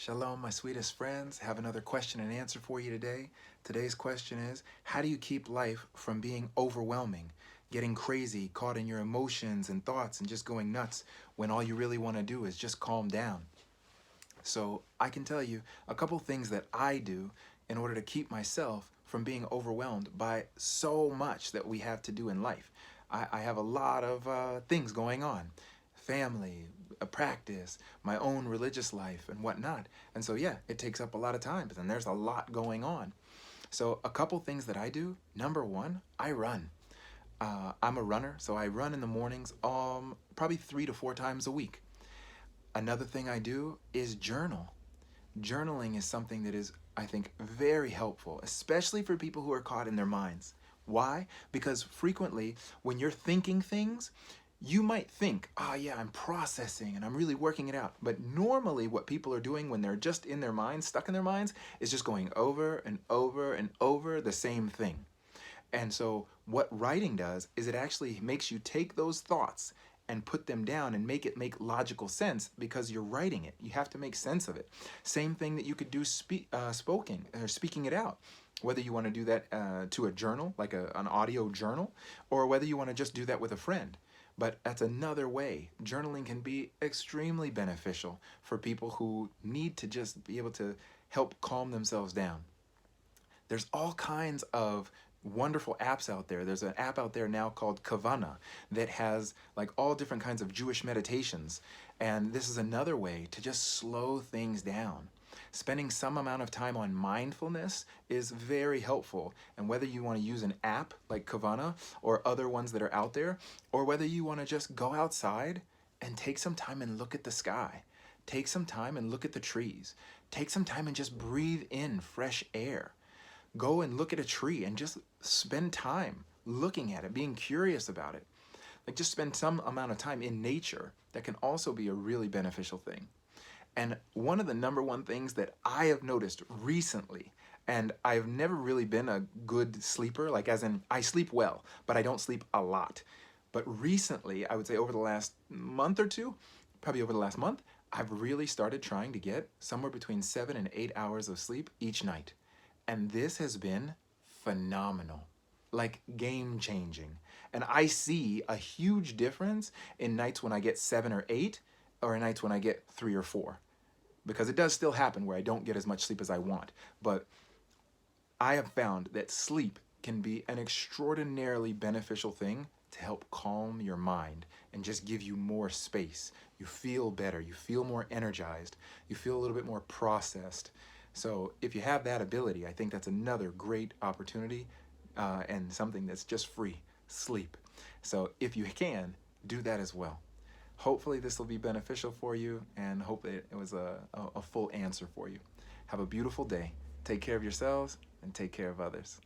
Shalom, my sweetest friends. Have another question and answer for you today. Today's question is, how do you keep life from being overwhelming, getting crazy, caught in your emotions and thoughts and just going nuts when all you really want to do is just calm down? So I can tell you a couple things that I do in order to keep myself from being overwhelmed by so much that we have to do in life. I have a lot of things going on, family, a practice, my own religious life and whatnot. And so, yeah, it takes up a lot of time, but then there's a lot going on. So a couple things that I do. Number one, I run. I'm a runner, so I run in the mornings probably 3 to 4 times a week. Another thing I do is journal. Journaling is something that is, I think, very helpful, especially for people who are caught in their minds. Why? Because frequently, when you're thinking things, you might think, oh yeah, I'm processing and I'm really working it out. But normally what people are doing when they're just in their minds, stuck in their minds, is just going over and over and over the same thing. And so what writing does is it actually makes you take those thoughts and put them down and make it make logical sense because you're writing it. You have to make sense of it. Same thing that you could do spoken or speaking it out. Whether you want to do that to a journal, like an audio journal, or whether you want to just do that with a friend. But that's another way. Journaling can be extremely beneficial for people who need to just be able to help calm themselves down. There's all kinds of wonderful apps out there. There's an app out there now called Kavana that has like all different kinds of Jewish meditations. And this is another way to just slow things down. Spending some amount of time on mindfulness is very helpful. And whether you want to use an app like Kavana or other ones that are out there, or whether you want to just go outside and take some time and look at the sky, take some time and look at the trees, take some time and just breathe in fresh air. Go and look at a tree and just spend time looking at it, being curious about it. Like just spend some amount of time in nature. That can also be a really beneficial thing. And one of the number one things that I have noticed recently, and I've never really been a good sleeper, like as in I sleep well, but I don't sleep a lot. But recently, I would say over the last month or two, probably over the last month, I've really started trying to get somewhere between 7 and 8 hours of sleep each night. And this has been phenomenal, like game changing. And I see a huge difference in nights when I get 7 or 8 or nights when I get 3 or 4. Because it does still happen where I don't get as much sleep as I want. But I have found that sleep can be an extraordinarily beneficial thing to help calm your mind and just give you more space. You feel better, you feel more energized, you feel a little bit more processed. So if you have that ability, I think that's another great opportunity and something that's just free, sleep. So if you can, do that as well. Hopefully this will be beneficial for you and hopefully it was a full answer for you. Have a beautiful day. Take care of yourselves and take care of others.